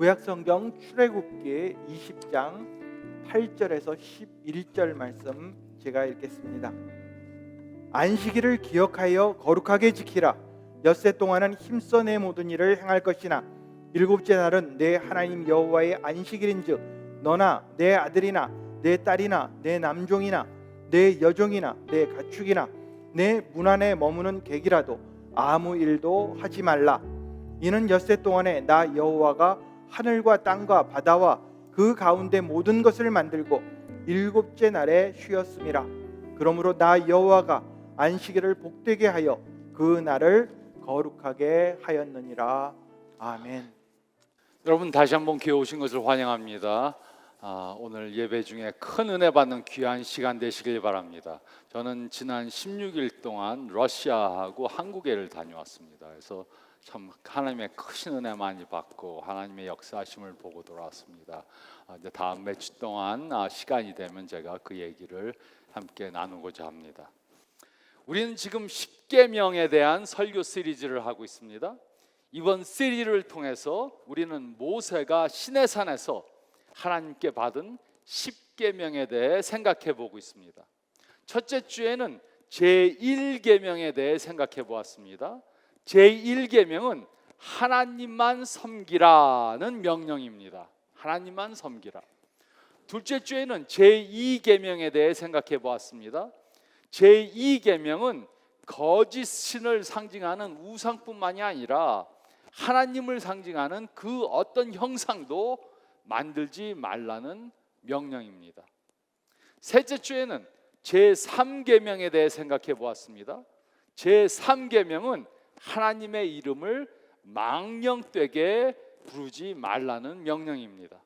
구약성경 출애굽기 20장 8절에서 11절 말씀 제가 읽겠습니다. 안식일을 기억하여 거룩하게 지키라. 엿새 동안은 힘써 내 모든 일을 행할 것이나 일곱째 날은 내 하나님 여호와의 안식일인즉 너나 내 아들이나 내 딸이나 내 남종이나 내 여종이나 내 가축이나 내 문 안에 머무는 객이라도 아무 일도 하지 말라. 이는 엿새 동안에 나 여호와가 하늘과 땅과 바다와 그 가운데 모든 것을 만들고 일곱째 날에 쉬었음이라. 그러므로 나 여호와가 안식일을 복되게 하여 그 날을 거룩하게 하였느니라. 아멘. 여러분 다시 한번 기회 오신 것을 환영합니다. 오늘 예배 중에 큰 은혜 받는 귀한 시간 되시길 바랍니다. 저는 지난 16일 동안 러시아하고 한국에를 다녀왔습니다. 그래서 참 하나님의 크신 은혜 많이 받고 하나님의 역사하심을 보고 돌아왔습니다. 이제 다음 몇 주 동안 시간이 되면 제가 그 얘기를 함께 나누고자 합니다. 우리는 지금 십계명에 대한 설교 시리즈를 하고 있습니다. 이번 시리즈를 통해서 우리는 모세가 시내산에서 하나님께 받은 십계명에 대해 생각해 보고 있습니다. 첫째 주에는 제1계명에 대해 생각해 보았습니다. 제1계명은 하나님만 섬기라는 명령입니다. 하나님만 섬기라. 둘째 주에는 제2계명에 대해 생각해 보았습니다. 제2계명은 거짓 신을 상징하는 우상뿐만이 아니라 하나님을 상징하는 그 어떤 형상도 만들지 말라는 명령입니다. 셋째 주에는 제3계명에 대해 생각해 보았습니다. 제3계명은 하나님의 이름을 망령되게 부르지 말라는 명령입니다.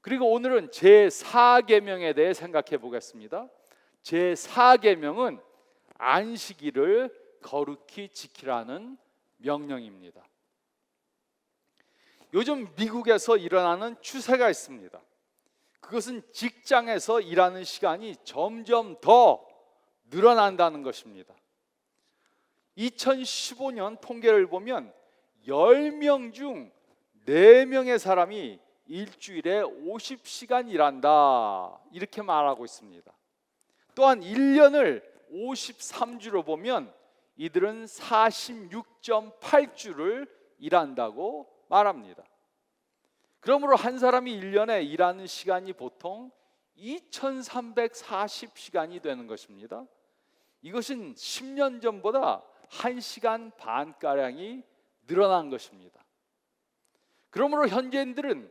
그리고 오늘은 제4계명에 대해 생각해 보겠습니다. 제4계명은 안식일을 거룩히 지키라는 명령입니다. 요즘 미국에서 일어나는 추세가 있습니다. 그것은 직장에서 일하는 시간이 점점 더 늘어난다는 것입니다. 2015년 통계를 보면 10명 중 4명의 사람이 일주일에 50시간 일한다 이렇게 말하고 있습니다. 또한 1년을 53주로 보면 이들은 46.8주를 일한다고 말합니다. 그러므로 한 사람이 1년에 일하는 시간이 보통 2340시간이 되는 것입니다. 이것은 10년 전보다 1시간 반가량이 늘어난 것입니다. 그러므로 현대인들은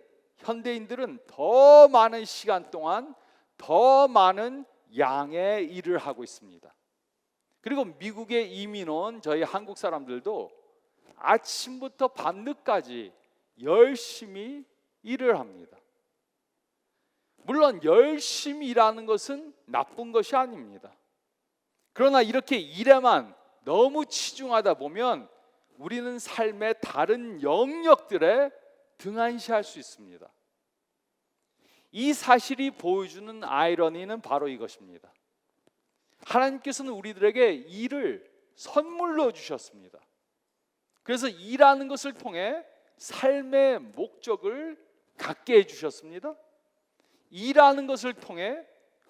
더 많은 시간 동안 더 많은 양의 일을 하고 있습니다. 그리고 미국에 이민 온 저희 한국 사람들도 아침부터 밤늦까지 열심히 일을 합니다. 물론 열심히 일하는 것은 나쁜 것이 아닙니다. 그러나 이렇게 일에만 너무 치중하다 보면 우리는 삶의 다른 영역들에 등한시할 수 있습니다. 이 사실이 보여주는 아이러니는 바로 이것입니다. 하나님께서는 우리들에게 일을 선물로 주셨습니다. 그래서 일하는 것을 통해 삶의 목적을 갖게 해주셨습니다. 일하는 것을 통해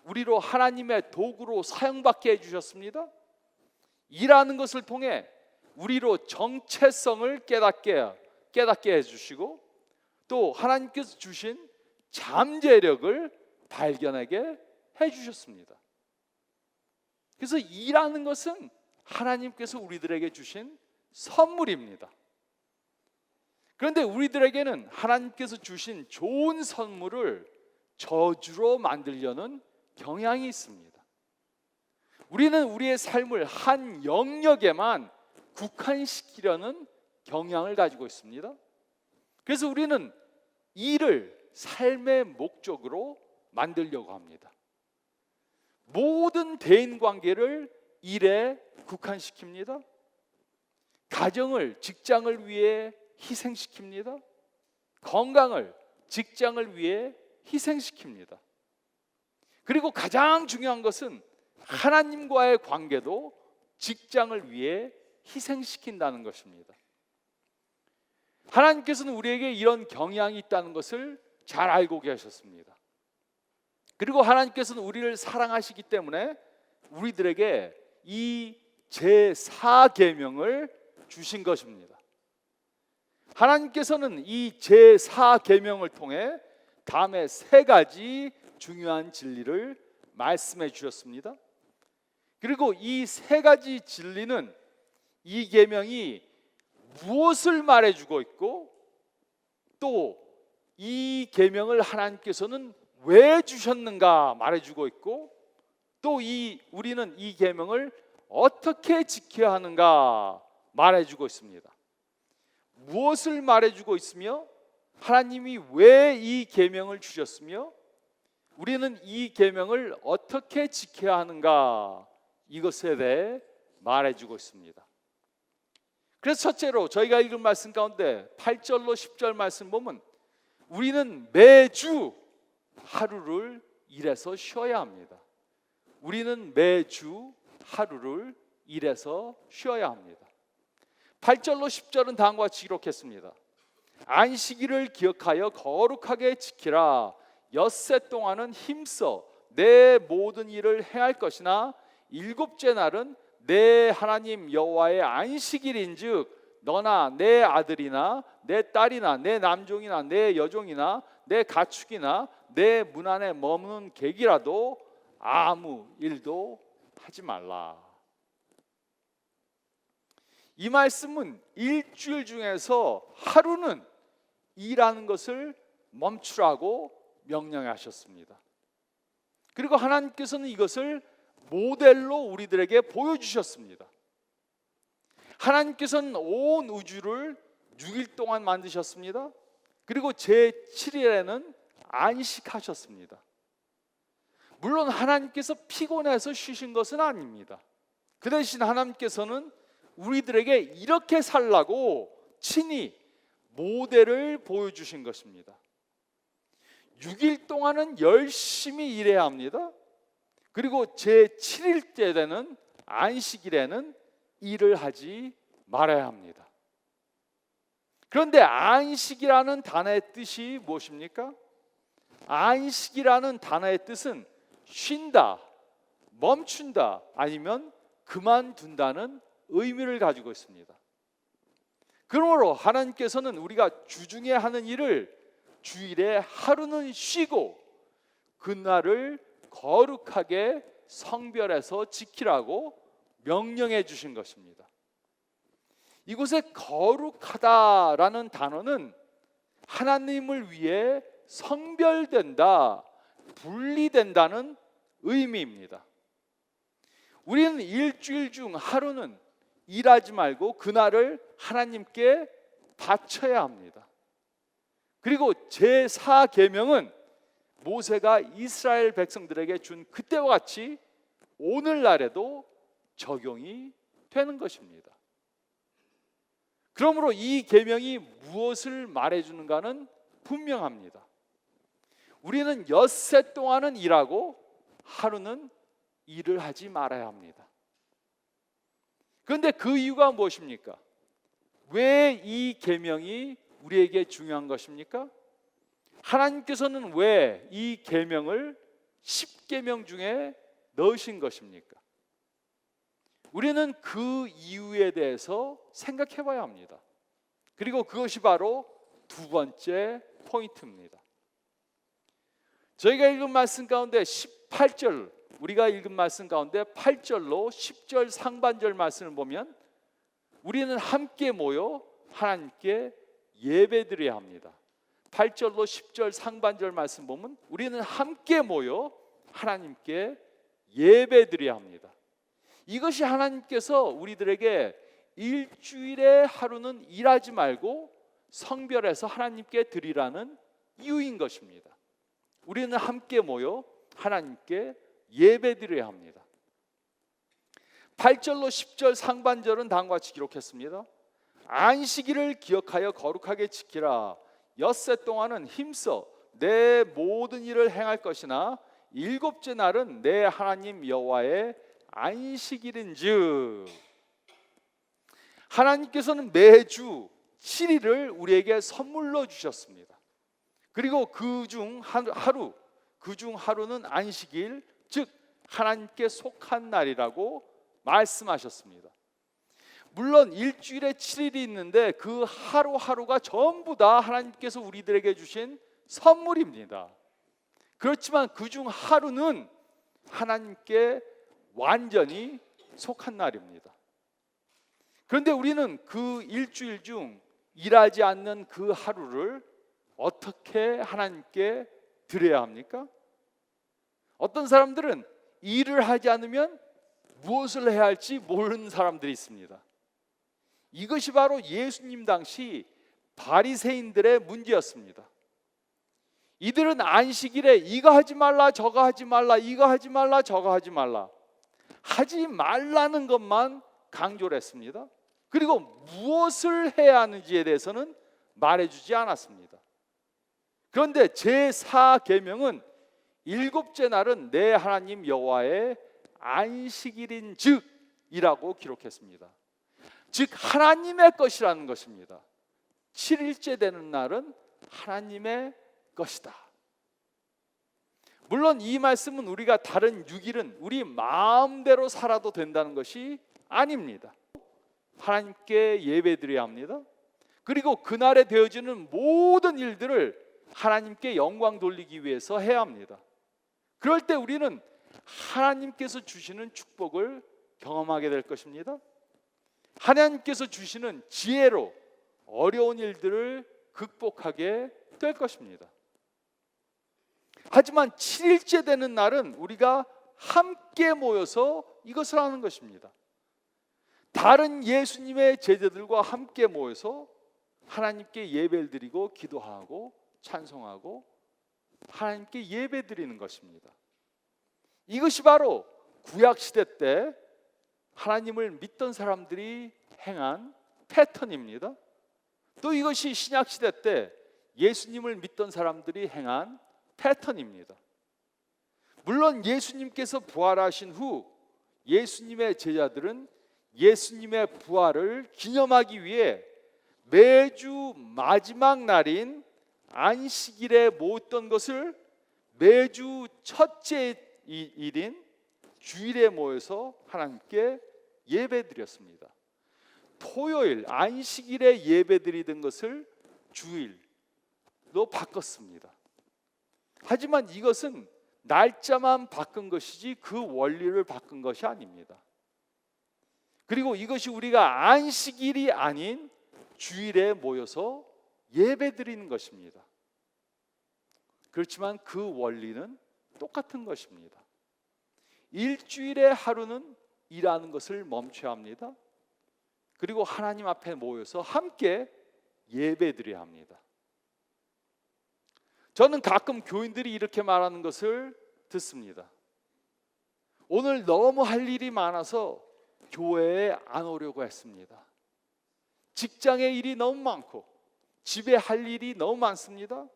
우리로 하나님의 도구로 사용받게 해주셨습니다. 일하는 것을 통해 우리로 정체성을 깨닫게 해주시고 또 하나님께서 주신 잠재력을 발견하게 해주셨습니다. 그래서 일하는 것은 하나님께서 우리들에게 주신 선물입니다. 그런데 우리들에게는 하나님께서 주신 좋은 선물을 저주로 만들려는 경향이 있습니다. 우리는 우리의 삶을 한 영역에만 국한시키려는 경향을 가지고 있습니다. 그래서 우리는 일을 삶의 목적으로 만들려고 합니다. 모든 대인관계를 일에 국한시킵니다. 가정을 직장을 위해 희생시킵니다. 건강을 직장을 위해 희생시킵니다. 그리고 가장 중요한 것은 하나님과의 관계도 직장을 위해 희생시킨다는 것입니다. 하나님께서는 우리에게 이런 경향이 있다는 것을 잘 알고 계셨습니다. 그리고 하나님께서는 우리를 사랑하시기 때문에 우리들에게 이 제4계명을 주신 것입니다. 하나님께서는 이 제4계명을 통해 다음에 세 가지 중요한 진리를 말씀해 주셨습니다. 그리고 이 세 가지 진리는 이 계명이 무엇을 말해주고 있고 또 이 계명을 하나님께서는 왜 주셨는가 말해주고 있고 또 우리는 이 계명을 어떻게 지켜야 하는가 말해주고 있습니다. 무엇을 말해주고 있으며 하나님이 왜 이 계명을 주셨으며 우리는 이 계명을 어떻게 지켜야 하는가 이것에 대해 말해주고 있습니다. 그래서 첫째로 저희가 읽은 말씀 가운데 8절로 10절 말씀 보면 우리는 매주 하루를 일해서 쉬어야 합니다. 우리는 매주 하루를 일해서 쉬어야 합니다. 8절로 10절은 다음과 같이 기록했습니다. 안식일을 기억하여 거룩하게 지키라. 엿새 동안은 힘써 내 모든 일을 행할 것이나 일곱째 날은 내 하나님 여호와의 안식일인즉 너나 내 아들이나 내 딸이나 내 남종이나 내 여종이나 내 가축이나 내 문 안에 머무는 객이라도 아무 일도 하지 말라. 이 말씀은 일주일 중에서 하루는 일하는 것을 멈추라고 명령하셨습니다. 그리고 하나님께서는 이것을 모델로 우리들에게 보여주셨습니다. 하나님께서는 온 우주를 6일 동안 만드셨습니다. 그리고 제7일에는 안식하셨습니다. 물론 하나님께서 피곤해서 쉬신 것은 아닙니다. 그 대신 하나님께서는 우리들에게 이렇게 살라고 친히 모델을 보여주신 것입니다. 6일 동안은 열심히 일해야 합니다. 그리고 제7일 때 되는 안식일에는 일을 하지 말아야 합니다. 그런데 안식이라는 단어의 뜻이 무엇입니까? 안식이라는 단어의 뜻은 쉰다, 멈춘다, 아니면 그만둔다는 의미를 가지고 있습니다. 그러므로 하나님께서는 우리가 주중에 하는 일을 주일에 하루는 쉬고 그날을 거룩하게 성별해서 지키라고 명령해 주신 것입니다. 이곳에 거룩하다라는 단어는 하나님을 위해 성별된다, 분리된다는 의미입니다. 우리는 일주일 중 하루는 일하지 말고 그날을 하나님께 바쳐야 합니다. 그리고 제4계명은 모세가 이스라엘 백성들에게 준 그때와 같이 오늘날에도 적용이 되는 것입니다. 그러므로 이 계명이 무엇을 말해주는가는 분명합니다. 우리는 엿새 동안은 일하고 하루는 일을 하지 말아야 합니다. 그런데 그 이유가 무엇입니까? 왜 이 계명이 우리에게 중요한 것입니까? 하나님께서는 왜 이 계명을 10계명 중에 넣으신 것입니까? 우리는 그 이유에 대해서 생각해 봐야 합니다. 그리고 그것이 바로 두 번째 포인트입니다. 저희가 읽은 말씀 가운데 18절, 우리가 읽은 말씀 가운데 8절로 10절 상반절 말씀을 보면 우리는 함께 모여 하나님께 예배드려야 합니다. 8절로 10절 상반절 말씀 보면 우리는 함께 모여 하나님께 예배드려야 합니다. 이것이 하나님께서 우리들에게 일주일에 하루는 일하지 말고 성별해서 하나님께 드리라는 이유인 것입니다. 우리는 함께 모여 하나님께 예배드려야 합니다. 8절로 10절 상반절은 다음과 같이 기록했습니다. 안식일을 기억하여 거룩하게 지키라. 엿새 동안은 힘써 내 모든 일을 행할 것이나 일곱째 날은 내 하나님 여호와의 안식일인즉. 하나님께서는 매주 7일을 우리에게 선물로 주셨습니다. 그리고 그 중 하루는 안식일, 즉 하나님께 속한 날이라고 말씀하셨습니다. 물론 일주일에 7일이 있는데 그 하루하루가 전부 다 하나님께서 우리들에게 주신 선물입니다. 그렇지만 그 중 하루는 하나님께 완전히 속한 날입니다. 그런데 우리는 그 일주일 중 일하지 않는 그 하루를 어떻게 하나님께 드려야 합니까? 어떤 사람들은 일을 하지 않으면 무엇을 해야 할지 모르는 사람들이 있습니다. 이것이 바로 예수님 당시 바리새인들의 문제였습니다. 이들은 안식일에 이거 하지 말라 저거 하지 말라, 이거 하지 말라 저거 하지 말라, 하지 말라는 것만 강조를 했습니다. 그리고 무엇을 해야 하는지에 대해서는 말해주지 않았습니다. 그런데 제4계명은 일곱째 날은 내 하나님 여호와의 안식일인 즉 이라고 기록했습니다. 즉 하나님의 것이라는 것입니다. 7일째 되는 날은 하나님의 것이다. 물론 이 말씀은 우리가 다른 6일은 우리 마음대로 살아도 된다는 것이 아닙니다. 하나님께 예배드려야 합니다. 그리고 그날에 되어지는 모든 일들을 하나님께 영광 돌리기 위해서 해야 합니다. 그럴 때 우리는 하나님께서 주시는 축복을 경험하게 될 것입니다. 하나님께서 주시는 지혜로 어려운 일들을 극복하게 될 것입니다. 하지만 7일째 되는 날은 우리가 함께 모여서 이것을 하는 것입니다. 다른 예수님의 제자들과 함께 모여서 하나님께 예배를 드리고 기도하고 찬송하고 하나님께 예배 드리는 것입니다. 이것이 바로 구약 시대 때 하나님을 믿던 사람들이 행한 패턴입니다. 또 이것이 신약 시대 때 예수님을 믿던 사람들이 행한 패턴입니다. 물론 예수님께서 부활하신 후 예수님의 제자들은 예수님의 부활을 기념하기 위해 매주 마지막 날인 안식일에 모았던 것을 매주 첫째 일인 주일에 모여서 하나님께 예배드렸습니다. 토요일 안식일에 예배드리던 것을 주일로 바꿨습니다. 하지만 이것은 날짜만 바꾼 것이지 그 원리를 바꾼 것이 아닙니다. 그리고 이것이 우리가 안식일이 아닌 주일에 모여서 예배드리는 것입니다. 그렇지만 그 원리는 똑같은 것입니다. 일주일의 하루는 일하는 것을 멈춰야 합니다. 그리고 하나님 앞에 모여서 함께 예배드려야 합니다. 저는 가끔 교인들이 이렇게 말하는 것을 듣습니다. 오늘 너무 할 일이 많아서 교회에 안 오려고 했습니다. 직장에 일이 너무 많고 집에 할 일이 너무 많습니다.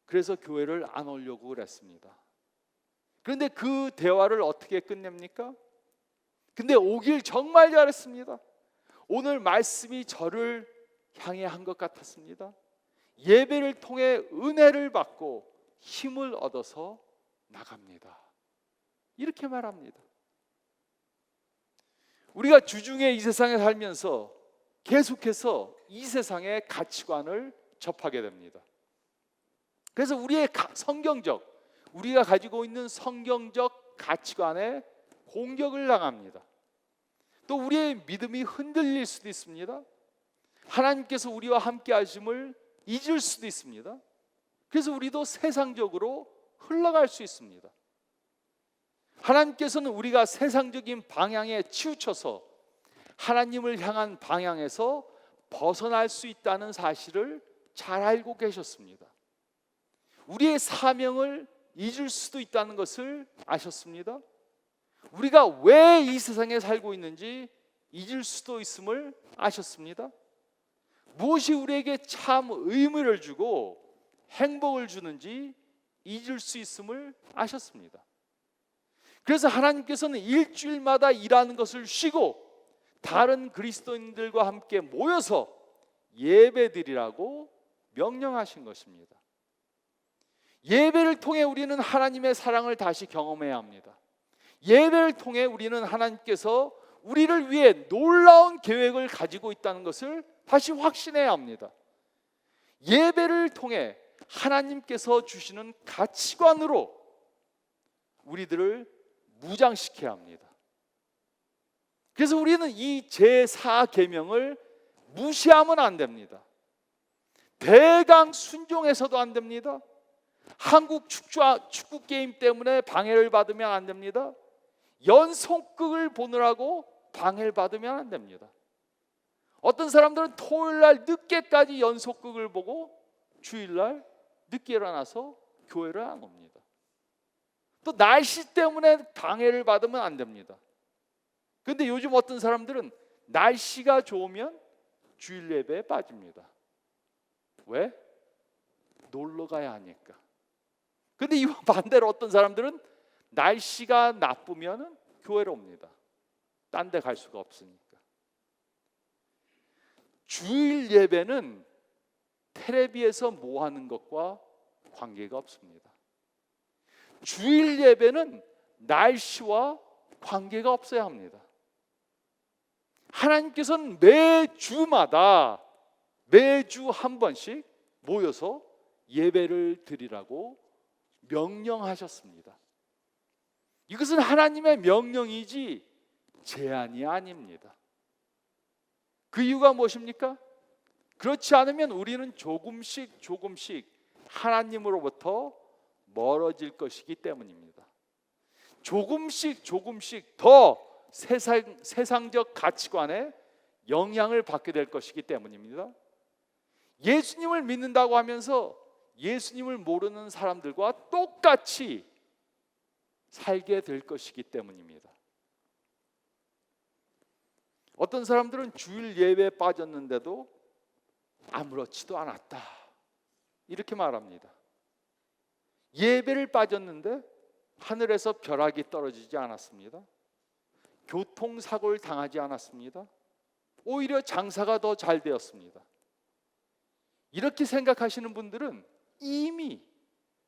그래서 교회를 안 오려고 그랬습니다. 그런데 그 대화를 어떻게 끝냅니까? 근데 오길 정말 잘했습니다. 오늘 말씀이 저를 향해 한 것 같았습니다. 예배를 통해 은혜를 받고 힘을 얻어서 나갑니다. 이렇게 말합니다. 우리가 주중에 이 세상에 살면서 계속해서 이 세상의 가치관을 접하게 됩니다. 그래서 우리의 우리가 가지고 있는 성경적 가치관에 공격을 당합니다. 또 우리의 믿음이 흔들릴 수도 있습니다. 하나님께서 우리와 함께 하심을 잊을 수도 있습니다. 그래서 우리도 세상적으로 흘러갈 수 있습니다. 하나님께서는 우리가 세상적인 방향에 치우쳐서 하나님을 향한 방향에서 벗어날 수 있다는 사실을 잘 알고 계셨습니다. 우리의 사명을 잊을 수도 있다는 것을 아셨습니다. 우리가 왜 이 세상에 살고 있는지 잊을 수도 있음을 아셨습니다. 무엇이 우리에게 참 의미를 주고 행복을 주는지 잊을 수 있음을 아셨습니다. 그래서 하나님께서는 일주일마다 일하는 것을 쉬고 다른 그리스도인들과 함께 모여서 예배드리라고 명령하신 것입니다. 예배를 통해 우리는 하나님의 사랑을 다시 경험해야 합니다. 예배를 통해 우리는 하나님께서 우리를 위해 놀라운 계획을 가지고 있다는 것을 다시 확신해야 합니다. 예배를 통해 하나님께서 주시는 가치관으로 우리들을 무장시켜야 합니다. 그래서 우리는 이 제4계명을 무시하면 안 됩니다. 대강 순종해서도 안 됩니다. 한국 축구 게임 때문에 방해를 받으면 안 됩니다. 연속극을 보느라고 방해를 받으면 안 됩니다. 어떤 사람들은 토요일날 늦게까지 연속극을 보고 주일날 늦게 일어나서 교회를 안 옵니다. 또 날씨 때문에 방해를 받으면 안 됩니다. 그런데 요즘 어떤 사람들은 날씨가 좋으면 주일 예배에 빠집니다. 왜? 놀러 가야 하니까. 그런데 이와 반대로 어떤 사람들은 날씨가 나쁘면 교회로 옵니다. 딴 데 갈 수가 없으니까. 주일 예배는 텔레비에서 뭐 하는 것과 관계가 없습니다. 주일 예배는 날씨와 관계가 없어야 합니다. 하나님께서는 매주 한 번씩 모여서 예배를 드리라고 명령하셨습니다. 이것은 하나님의 명령이지 제한이 아닙니다. 그 이유가 무엇입니까? 그렇지 않으면 우리는 조금씩 하나님으로부터 멀어질 것이기 때문입니다. 조금씩 더 세상적 가치관에 영향을 받게 될 것이기 때문입니다. 예수님을 믿는다고 하면서 예수님을 모르는 사람들과 똑같이 살게 될 것이기 때문입니다. 어떤 사람들은 주일 예배에 빠졌는데도 아무렇지도 않았다 이렇게 말합니다. 예배를 빠졌는데 하늘에서 벼락이 떨어지지 않았습니다. 교통사고를 당하지 않았습니다. 오히려 장사가 더 잘 되었습니다. 이렇게 생각하시는 분들은 이미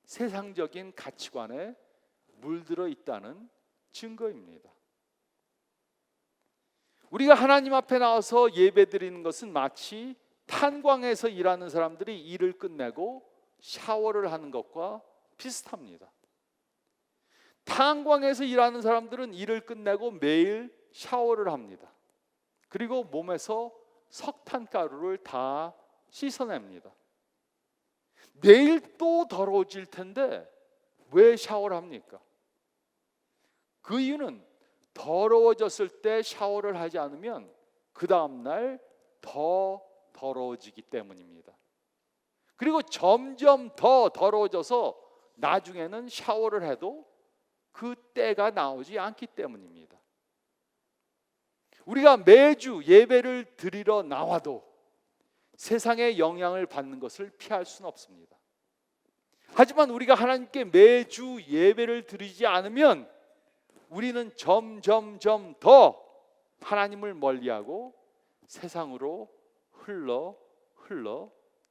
세상적인 가치관에 물들어 있다는 증거입니다. 우리가 하나님 앞에 나와서 예배드리는 것은 마치 탄광에서 일하는 사람들이 일을 끝내고 샤워를 하는 것과 비슷합니다. 탄광에서 일하는 사람들은 일을 끝내고 매일 샤워를 합니다. 그리고 몸에서 석탄가루를 다 씻어냅니다. 내일 또 더러워질 텐데 왜 샤워를 합니까? 그 이유는 더러워졌을 때 샤워를 하지 않으면 그 다음날 더 더러워지기 때문입니다. 그리고 점점 더 더러워져서 나중에는 샤워를 해도 그 때가 나오지 않기 때문입니다. 우리가 매주 예배를 드리러 나와도 세상의 영향을 받는 것을 피할 수는 없습니다. 하지만 우리가 하나님께 매주 예배를 드리지 않으면 우리는 점점 더 하나님을 멀리하고 세상으로 흘러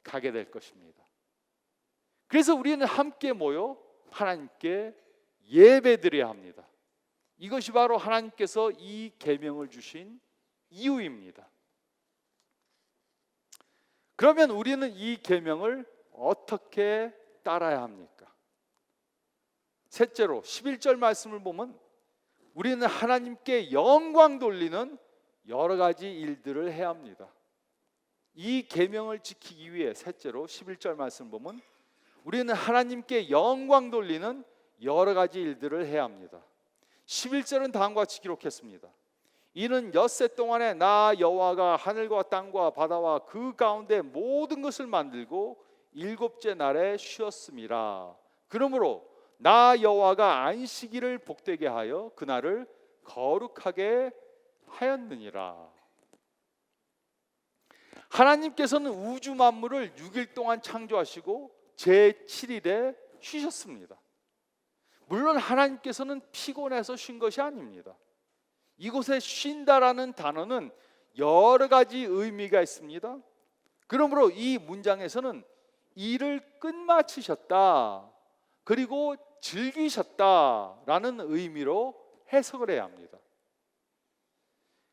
가게 될 것입니다. 그래서 우리는 함께 모여 하나님께 예배드려야 합니다. 이것이 바로 하나님께서 이 계명을 주신 이유입니다. 그러면 우리는 이 계명을 어떻게 따라야 합니까? 셋째로 11절 말씀을 보면 우리는 하나님께 영광 돌리는 여러 가지 일들을 해야 합니다. 이 계명을 지키기 위해 셋째로 11절 말씀을 보면 우리는 하나님께 영광 돌리는 여러 가지 일들을 해야 합니다. 11절은 다음과 같이 기록했습니다. 이는 엿새 동안에 나 여호와가 하늘과 땅과 바다와 그 가운데 모든 것을 만들고 일곱째 날에 쉬었음이라. 그러므로 나 여호와가 안식일을 복되게 하여 그날을 거룩하게 하였느니라. 하나님께서는 우주 만물을 6일 동안 창조하시고 제7일에 쉬셨습니다. 물론 하나님께서는 피곤해서 쉰 것이 아닙니다. 이곳에 쉰다라는 단어는 여러 가지 의미가 있습니다. 그러므로 이 문장에서는 일을 끝마치셨다, 그리고 즐기셨다라는 의미로 해석을 해야 합니다.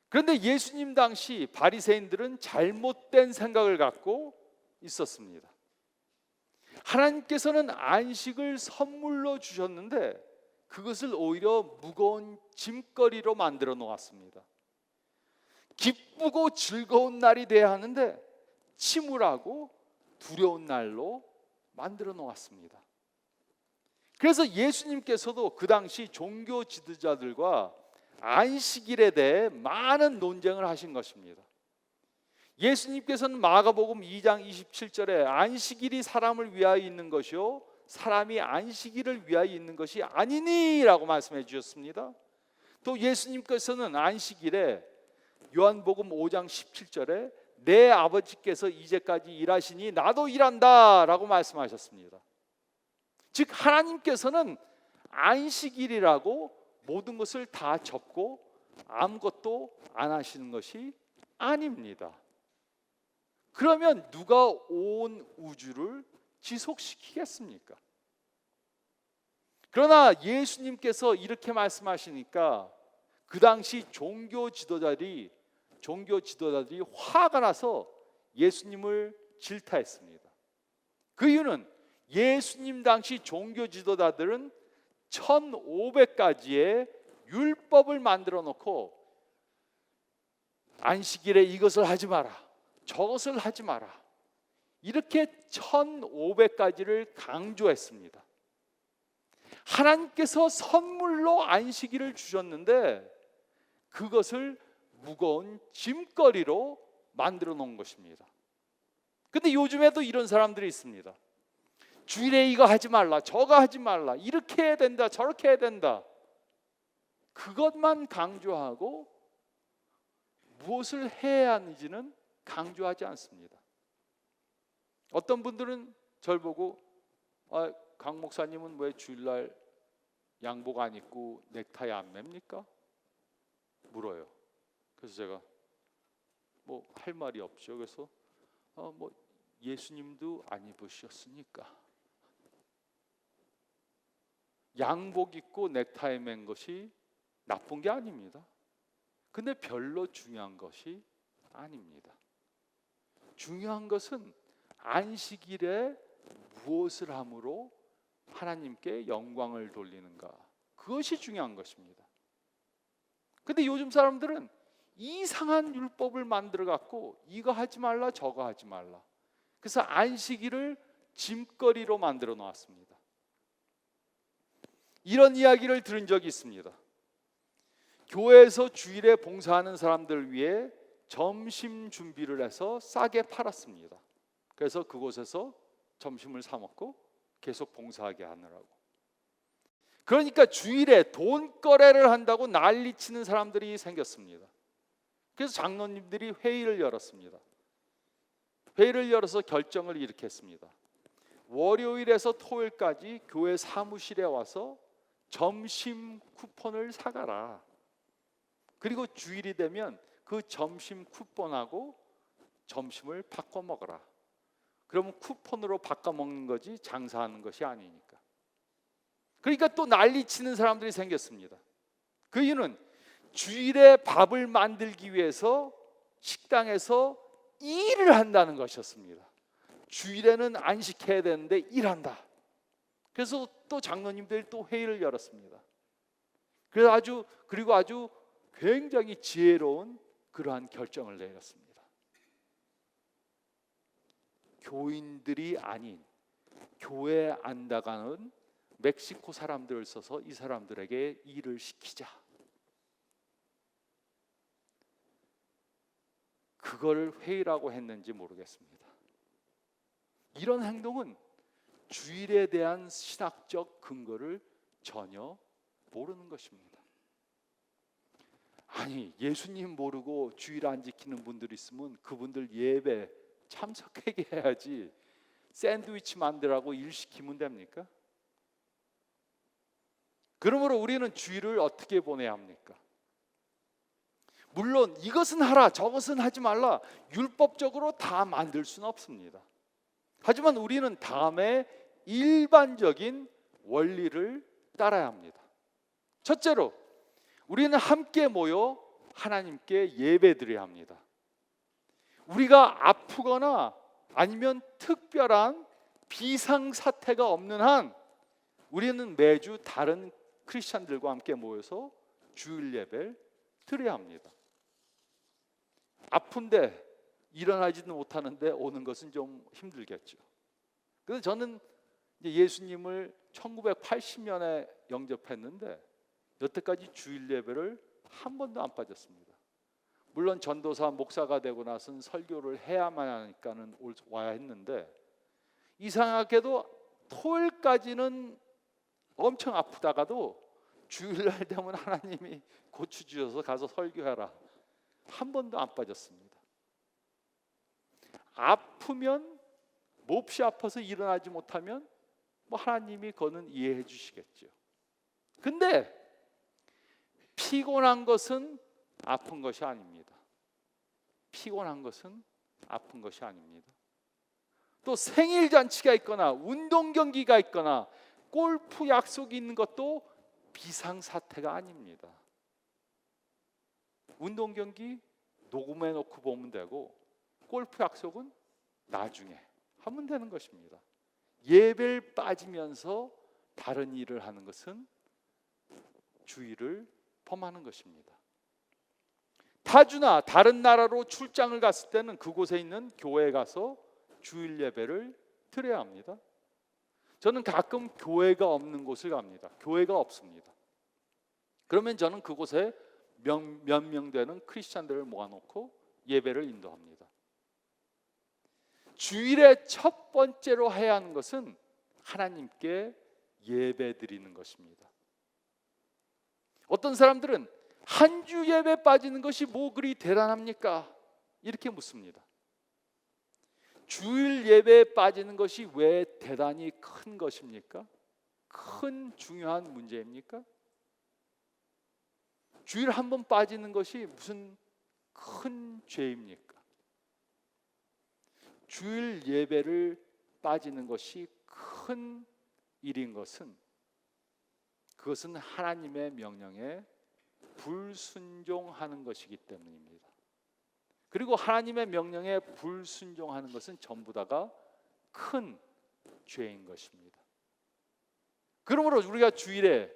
그런데 예수님 당시 바리새인들은 잘못된 생각을 갖고 있었습니다. 하나님께서는 안식을 선물로 주셨는데 그것을 오히려 무거운 짐거리로 만들어 놓았습니다. 기쁘고 즐거운 날이 돼야 하는데 침울하고 두려운 날로 만들어 놓았습니다. 그래서 예수님께서도 그 당시 종교 지도자들과 안식일에 대해 많은 논쟁을 하신 것입니다. 예수님께서는 마가복음 2장 27절에 안식일이 사람을 위하여 있는 것이요 사람이 안식일을 위하여 있는 것이 아니니라고 말씀해 주셨습니다. 또 예수님께서는 안식일에 요한복음 5장 17절에 내 아버지께서 이제까지 일하시니 나도 일한다라고 말씀하셨습니다. 즉 하나님께서는 안식일이라고 모든 것을 다 접고 아무것도 안 하시는 것이 아닙니다. 그러면 누가 온 우주를 지속시키겠습니까? 그러나 예수님께서 이렇게 말씀하시니까 그 당시 종교 지도자들이 화가 나서 예수님을 질타했습니다. 그 이유는 예수님 당시 종교 지도자들은 1500가지의 율법을 만들어 놓고 안식일에 이것을 하지 마라, 저것을 하지 마라, 이렇게 1500가지를 강조했습니다. 하나님께서 선물로 안식일을 주셨는데 그것을 무거운 짐거리로 만들어 놓은 것입니다. 근데 요즘에도 이런 사람들이 있습니다. 주일에 이거 하지 말라, 저거 하지 말라, 이렇게 해야 된다, 저렇게 해야 된다, 그것만 강조하고 무엇을 해야 하는지는 강조하지 않습니다. 어떤 분들은 저를 보고 강 목사님은 왜 주일날 양복 안 입고 넥타이 안 맵니까? 물어요. 그래서 제가 뭐 할 말이 없죠. 그래서 뭐 예수님도 안 입으셨으니까. 양복 입고 넥타이 맨 것이 나쁜 게 아닙니다. 근데 별로 중요한 것이 아닙니다. 중요한 것은 안식일에 무엇을 함으로 하나님께 영광을 돌리는가, 그것이 중요한 것입니다. 근데 요즘 사람들은 이상한 율법을 만들어 갖고 이거 하지 말라, 저거 하지 말라, 그래서 안식일을 짐거리로 만들어 놓았습니다. 이런 이야기를 들은 적이 있습니다. 교회에서 주일에 봉사하는 사람들 위해 점심 준비를 해서 싸게 팔았습니다. 그래서 그곳에서 점심을 사 먹고 계속 봉사하게 하느라고. 그러니까 주일에 돈 거래를 한다고 난리치는 사람들이 생겼습니다. 그래서 장로님들이 회의를 열었습니다. 회의를 열어서 결정을 이렇게 했습니다. 월요일에서 토요일까지 교회 사무실에 와서 점심 쿠폰을 사가라. 그리고 주일이 되면 그 점심 쿠폰하고 점심을 바꿔 먹어라. 그러면 쿠폰으로 바꿔 먹는 거지 장사하는 것이 아니니까. 그러니까 또 난리치는 사람들이 생겼습니다. 그 이유는 주일에 밥을 만들기 위해서 식당에서 일을 한다는 것이었습니다. 주일에는 안식해야 되는데 일한다. 그래서 또 장로님들이 또 회의를 열었습니다. 그래서 아주 굉장히 지혜로운 그러한 결정을 내렸습니다. 교인들이 아닌 교회에 안 나가는 멕시코 사람들을 써서 이 사람들에게 일을 시키자. 그걸 회의라고 했는지 모르겠습니다. 이런 행동은 주일에 대한 신학적 근거를 전혀 모르는 것입니다. 아니, 예수님 모르고 주일 안 지키는 분들이 있으면 그분들 예배 참석하게 해야지 샌드위치 만들라고 일 시키면 됩니까? 그러므로 우리는 주일을 어떻게 보내야 합니까? 물론 이것은 하라 저것은 하지 말라 율법적으로 다 만들 수는 없습니다. 하지만 우리는 다음에 일반적인 원리를 따라야 합니다. 첫째로 우리는 함께 모여 하나님께 예배드려야 합니다. 우리가 아프거나 아니면 특별한 비상사태가 없는 한 우리는 매주 다른 크리스찬들과 함께 모여서 주일 예배를 드려야 합니다. 아픈데 일어나지도 못하는데 오는 것은 좀 힘들겠죠. 그래서 저는 예수님을 1980년에 영접했는데 여태까지 주일 예배를 한 번도 안 빠졌습니다. 물론 전도사 목사가 되고 나서는 설교를 해야만 하니까는 와야 했는데 이상하게도 토요일까지는 엄청 아프다가도 주일날 되면 하나님이 고쳐 주셔서 가서 설교하라. 한 번도 안 빠졌습니다. 아프면 몹시 아파서 일어나지 못하면 뭐 하나님이 그거는 이해해 주시겠죠. 근데 피곤한 것은 아픈 것이 아닙니다. 피곤한 것은 아픈 것이 아닙니다. 또 생일 잔치가 있거나 운동 경기가 있거나 골프 약속이 있는 것도 비상사태가 아닙니다. 운동 경기 녹음해 놓고 보면 되고 골프 약속은 나중에 하면 되는 것입니다. 예배를 빠지면서 다른 일을 하는 것은 주의를 범하는 것입니다. 타주나 다른 나라로 출장을 갔을 때는 그곳에 있는 교회에 가서 주일 예배를 드려야 합니다. 저는 가끔 교회가 없는 곳을 갑니다. 교회가 없습니다. 그러면 저는 그곳에 몇 명 되는 크리스찬들을 모아놓고 예배를 인도합니다. 주일에 첫 번째로 해야 하는 것은 하나님께 예배 드리는 것입니다. 어떤 사람들은 한 주 예배 빠지는 것이 뭐 그리 대단합니까? 이렇게 묻습니다. 주일 예배에 빠지는 것이 왜 대단히 큰 것입니까? 큰 중요한 문제입니까? 주일 한 번 빠지는 것이 무슨 큰 죄입니까? 주일 예배를 빠지는 것이 큰 일인 것은 그것은 하나님의 명령에 불순종하는 것이기 때문입니다. 그리고 하나님의 명령에 불순종하는 것은 전부 다가 큰 죄인 것입니다. 그러므로 우리가 주일에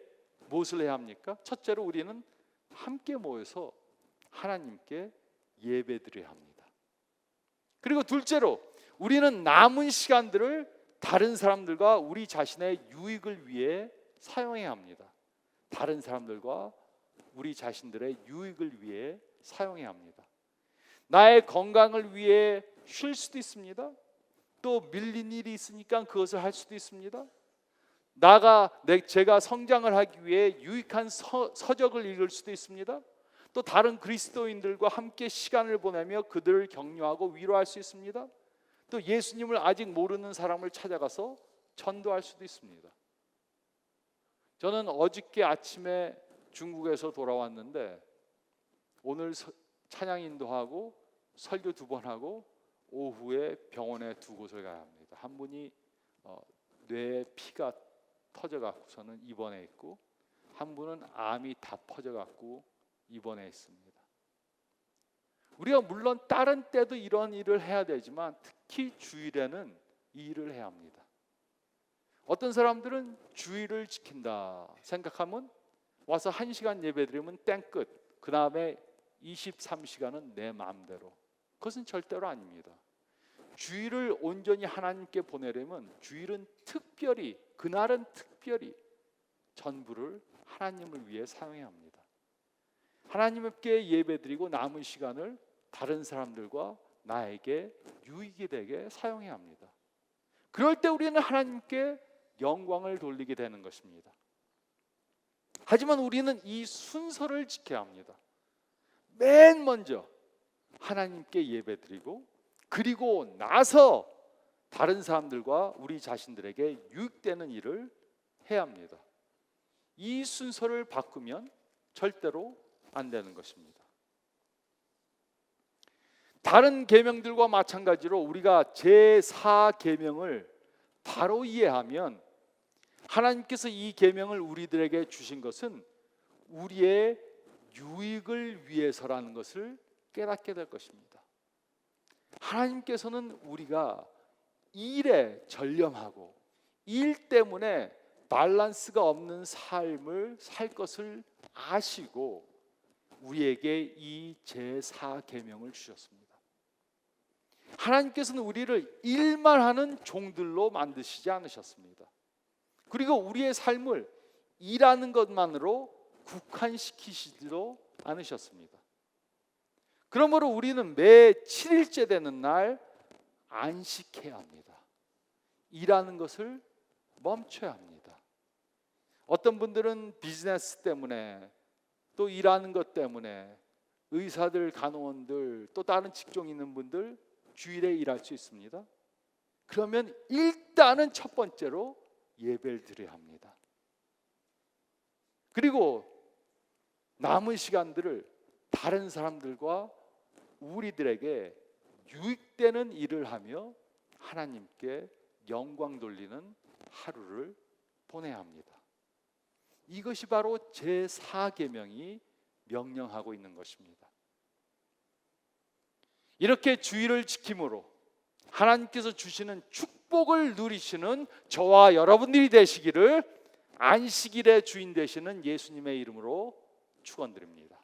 무엇을 해야 합니까? 첫째로 우리는 함께 모여서 하나님께 예배드려야 합니다. 그리고 둘째로 우리는 남은 시간들을 다른 사람들과 우리 자신의 유익을 위해 사용해야 합니다. 다른 사람들과 우리 자신들의 유익을 위해 사용해야 합니다. 나의 건강을 위해 쉴 수도 있습니다. 또 밀린 일이 있으니까 그것을 할 수도 있습니다. 제가 성장을 하기 위해 유익한 서적을 읽을 수도 있습니다. 또 다른 그리스도인들과 함께 시간을 보내며 그들을 격려하고 위로할 수 있습니다. 또 예수님을 아직 모르는 사람을 찾아가서 전도할 수도 있습니다. 저는 어저께 아침에 중국에서 돌아왔는데 오늘 찬양 인도하고 설교 2번 하고 오후에 병원에 2곳을 가야 합니다. 한 분이 뇌에 피가 터져갖고서는 입원해 있고 한 분은 암이 다 퍼져갖고 입원해 있습니다. 우리가 물론 다른 때도 이런 일을 해야 되지만 특히 주일에는 이 일을 해야 합니다. 어떤 사람들은 주일을 지킨다 생각하면 와서 1시간 예배드리면 땡끝. 그 다음에 23시간은 내 마음대로. 그것은 절대로 아닙니다. 주일을 온전히 하나님께 보내려면 주일은 특별히 그날은 특별히 전부를 하나님을 위해 사용해야 합니다. 하나님께 예배드리고 남은 시간을 다른 사람들과 나에게 유익이 되게 사용해야 합니다. 그럴 때 우리는 하나님께 영광을 돌리게 되는 것입니다. 하지만 우리는 이 순서를 지켜야 합니다. 맨 먼저 하나님께 예배드리고 그리고 나서 다른 사람들과 우리 자신들에게 유익되는 일을 해야 합니다. 이 순서를 바꾸면 절대로 안 되는 것입니다. 다른 계명들과 마찬가지로 우리가 제4 계명을 바로 이해하면 하나님께서 이 계명을 우리들에게 주신 것은 우리의 유익을 위해서라는 것을 깨닫게 될 것입니다. 하나님께서는 우리가 일에 전념하고 일 때문에 밸런스가 없는 삶을 살 것을 아시고 우리에게 이 제4 계명을 주셨습니다. 하나님께서는 우리를 일만 하는 종들로 만드시지 않으셨습니다. 그리고 우리의 삶을 일하는 것만으로 국한시키시지도 않으셨습니다. 그러므로 우리는 매 7일째 되는 날 안식해야 합니다. 일하는 것을 멈춰야 합니다. 어떤 분들은 비즈니스 때문에 또 일하는 것 때문에 의사들, 간호원들, 또 다른 직종 있는 분들 주일에 일할 수 있습니다. 그러면 일단은 첫 번째로 예배를 드려야 합니다. 그리고 남은 시간들을 다른 사람들과 우리들에게 유익되는 일을 하며 하나님께 영광 돌리는 하루를 보내야 합니다. 이것이 바로 제4계명이 명령하고 있는 것입니다. 이렇게 주의를 지킴으로 하나님께서 주시는 축복을 누리시는 저와 여러분들이 되시기를 안식일의 주인 되시는 예수님의 이름으로 축원드립니다.